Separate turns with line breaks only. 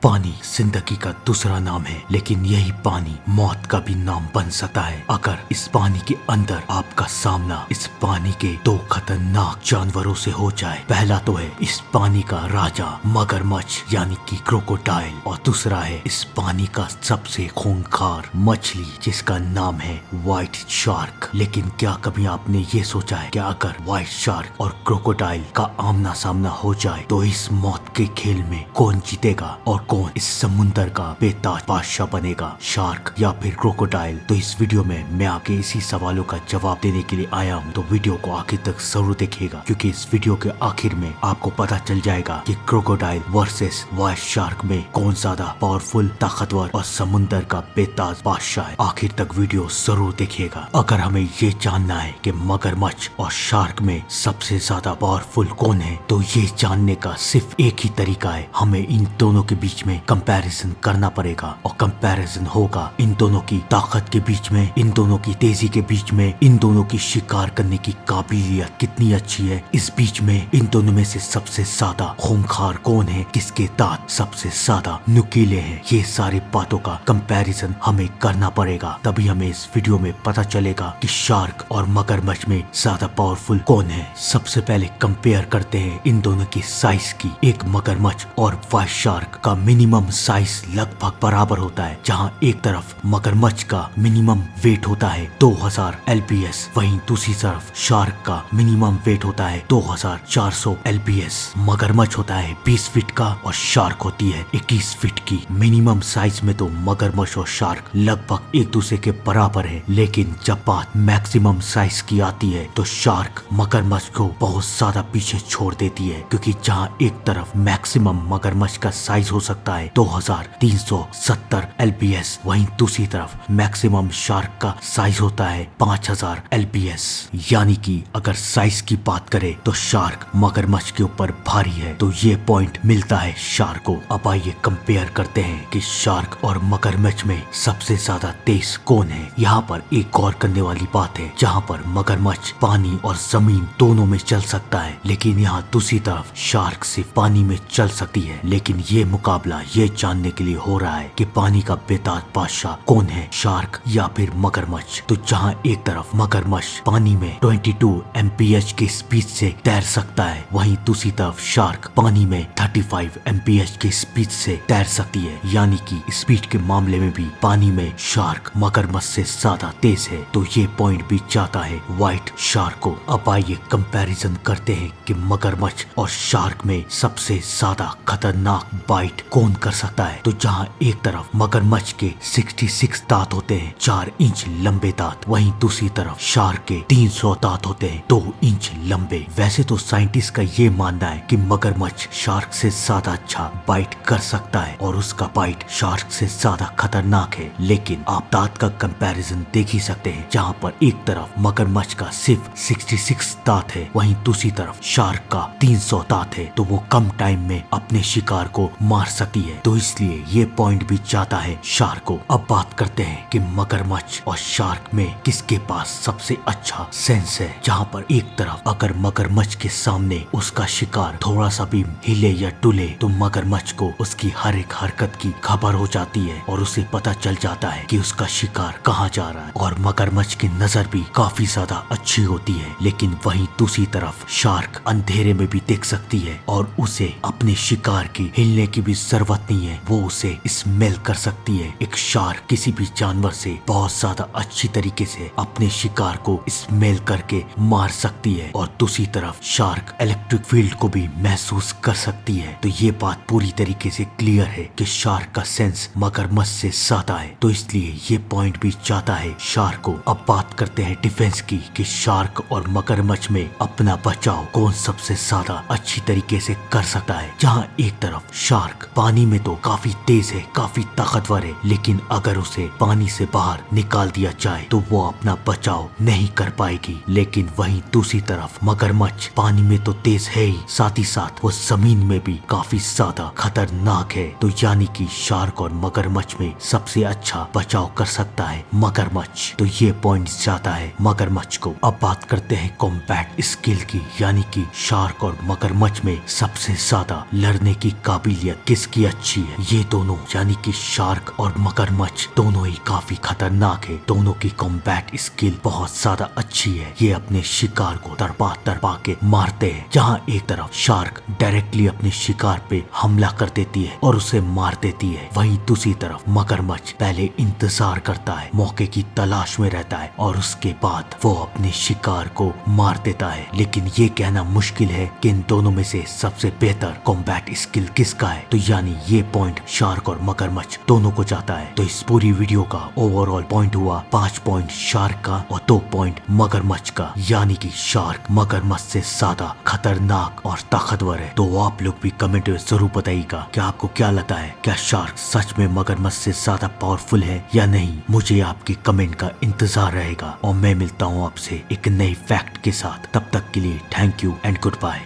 पानी जिंदगी का दूसरा नाम है, लेकिन यही पानी मौत का भी नाम बन सकता है अगर इस पानी के अंदर आपका सामना इस पानी के दो खतरनाक जानवरों से हो जाए। पहला तो है इस पानी का राजा मगरमच्छ यानी कि क्रोकोडाइल, और दूसरा है इस पानी का सबसे खूंखार मछली जिसका नाम है व्हाइट शार्क। लेकिन क्या कभी आपने ये सोचा है कि अगर व्हाइट शार्क और क्रोकोडाइल का आमना सामना हो जाए तो इस मौत के खेल में कौन जीतेगा और कौन इस समुंदर का बेताज बादशाह बनेगा, शार्क या फिर क्रोकोडाइल? तो इस वीडियो में मैं आपके इसी सवालों का जवाब देने के लिए आया हूँ। तो वीडियो को आखिर तक जरूर देखिएगा, क्योंकि इस वीडियो के आखिर में आपको पता चल जाएगा कि क्रोकोडाइल वर्सेस व्हाइट शार्क में कौन ज्यादा पावरफुल, ताकतवर और समुंदर का बेताज बादशाह है। आखिर तक वीडियो जरूर देखिएगा। अगर हमें ये जानना है कि मगरमच्छ और शार्क में सबसे ज्यादा पावरफुल कौन है, तो ये जानने का सिर्फ एक ही तरीका है, हमें इन दोनों के बीच में कंपैरिजन करना पड़ेगा। और कंपैरिजन होगा इन दोनों की ताकत के बीच में, इन दोनों की तेजी के बीच में, इन दोनों की शिकार करने की काबिलियत कितनी अच्छी है, इस बीच में इन दोनों में से सबसे ज्यादा खूंखार कौन है, किसके दांत सबसे ज्यादा नुकीले हैं। ये सारी बातों का कंपैरिजन हमें करना पड़ेगा, तभी हमें इस वीडियो में पता चलेगा कि शार्क और मगरमच्छ में ज्यादा पावरफुल कौन है। सबसे पहले कंपेयर करते हैं इन दोनों की साइज की। एक मगरमच्छ और व्हाइट शार्क का मिनिमम साइज लगभग बराबर होता है। जहां एक तरफ मगरमच्छ का मिनिमम वेट होता है 2000 LPS, वहीं दूसरी तरफ शार्क का मिनिमम वेट होता है 2400 LPS। मगरमच्छ होता है 20 फीट का और शार्क होती है 21 फीट की। मिनिमम साइज में तो मगरमच्छ और शार्क लगभग एक दूसरे के बराबर है, लेकिन जब बात मैक्सिमम साइज की आती है तो शार्क मगरमच्छ को बहुत ज्यादा पीछे छोड़ देती है, क्योंकि जहां एक तरफ मैक्सिमम मगरमच्छ का साइज हो सकता है 2370 LPS, वहीं दूसरी तरफ मैक्सिमम शार्क का साइज होता है 5000 LPS। यानी कि अगर साइज की बात करें तो शार्क मगरमच्छ के ऊपर भारी है, तो ये पॉइंट मिलता है शार्क को। अब आइए कंपेयर करते हैं कि शार्क और मगरमच्छ में सबसे ज्यादा तेज कौन है। यहाँ पर एक गौर करने वाली बात है, जहाँ पर मगरमच्छ पानी और जमीन दोनों में चल सकता है, लेकिन यहाँ दूसरी तरफ शार्क सिर्फ पानी में चल सकती है। लेकिन ये मुकाबला ये जानने के लिए हो रहा है कि पानी का बेताज बादशाह कौन है, शार्क या फिर मगरमच्छ। तो जहां एक तरफ मगरमच्छ पानी में 22 MPH की स्पीड से तैर सकता है, वहीं दूसरी तरफ शार्क पानी में 35 MPH की स्पीड से तैर सकती है। यानी कि स्पीड के मामले में भी पानी में शार्क मगरमच्छ से ज्यादा तेज है। तो ये पॉइंट भी जाता है व्हाइट शार्क को। अब आइए कंपैरिजन करते हैं कि मगरमच्छ और शार्क में सबसे ज्यादा खतरनाक बाइट कौन कर सकता है। तो जहां एक तरफ मगरमच्छ के 66 दांत होते हैं, 4 इंच लंबे दांत, वहीं दूसरी तरफ शार्क के 300 दांत होते हैं, 2 इंच लंबे। वैसे तो साइंटिस्ट का ये मानना है कि मगरमच्छ शार्क से ज्यादा अच्छा बाइट कर सकता है और उसका बाइट शार्क से ज्यादा खतरनाक है, लेकिन आप दांत का कंपैरिजन देख ही सकते हैं, जहां पर एक तरफ मगरमच्छ का सिर्फ 66 दांत है, वहीं दूसरी तरफ शार्क का 300 दांत है, तो वो कम टाइम में अपने शिकार को मार सकती है। तो इसलिए ये पॉइंट भी जाता है शार्क को। अब बात करते हैं कि मगरमच्छ और शार्क में किसके पास सबसे अच्छा सेंस है। जहां पर एक तरफ अगर मगरमच्छ के सामने उसका शिकार थोड़ा सा भी हिले या टुले तो मगरमच्छ को उसकी हर एक हरकत की खबर हो जाती है और उसे पता चल जाता है कि उसका शिकार कहाँ जा रहा है। और मगरमच्छ की नजर भी काफी ज्यादा अच्छी होती है, लेकिन वहीं दूसरी तरफ शार्क अंधेरे में भी देख सकती है और उसे अपने शिकार की हिलने की भी जरूरत नहीं है, वो उसे स्मेल कर सकती है। एक शार्क किसी भी जानवर से बहुत ज्यादा अच्छी तरीके से अपने शिकार को स्मेल करके मार सकती है, और दूसरी तरफ शार्क इलेक्ट्रिक फील्ड को भी महसूस कर सकती है। तो ये बात पूरी तरीके से क्लियर है कि शार्क का सेंस मगरमच्छ से ज्यादा है, तो इसलिए ये पॉइंट भी जाता है शार्क को। अब बात करते हैं डिफेंस की कि शार्क और मगरमच्छ में अपना बचाव कौन सबसे ज्यादा अच्छी तरीके से कर सकता है। जहाँ एक तरफ शार्क पानी में तो काफी तेज है, काफी ताकतवर है, लेकिन अगर उसे पानी से बाहर निकाल दिया जाए तो वो अपना बचाव नहीं कर पाएगी। लेकिन वहीं दूसरी तरफ मगरमच्छ पानी में तो तेज है ही, साथ ही साथ वो जमीन में भी काफी ज्यादा खतरनाक है। तो यानी कि शार्क और मगरमच्छ में सबसे अच्छा बचाव कर सकता है मगरमच्छ। तो ये पॉइंट जाता है मगरमच्छ को। अब बात करते हैं कॉम्बैट स्किल की, यानी कि शार्क और मगरमच्छ में सबसे ज्यादा लड़ने की काबिलियत किसकी इसकी अच्छी है। ये दोनों यानी कि शार्क और मगरमच्छ दोनों ही काफी खतरनाक है। दोनों की कॉम्बैट स्किल बहुत ज्यादा अच्छी है। ये अपने शिकार को तड़पा तड़पा के मारते हैं। जहाँ एक तरफ शार्क डायरेक्टली अपने शिकार पे हमला कर देती है और उसे मार देती है, वहीं दूसरी तरफ मगरमच्छ पहले इंतजार करता है, मौके की तलाश में रहता है और उसके बाद वो अपने शिकार को मार देता है। लेकिन ये कहना मुश्किल है कि इन दोनों में से सबसे बेहतर कॉम्बैट स्किल किसका है। तो यानी ये पॉइंट शार्क और मगरमच्छ दोनों को जाता है। तो इस पूरी वीडियो का ओवरऑल पॉइंट हुआ 5 पॉइंट शार्क का और 2 पॉइंट मगरमच्छ का, यानी कि शार्क मगरमच्छ से ज्यादा खतरनाक और ताकतवर है। तो आप लोग भी कमेंट में जरूर बताइएगा कि आपको क्या लगता है, क्या शार्क सच में मगरमच्छ से ज्यादा पावरफुल है या नहीं। मुझे आपके कमेंट का इंतजार रहेगा और मैं मिलता हूँ आपसे एक नई फैक्ट के साथ। तब तक के लिए thank you and good bye.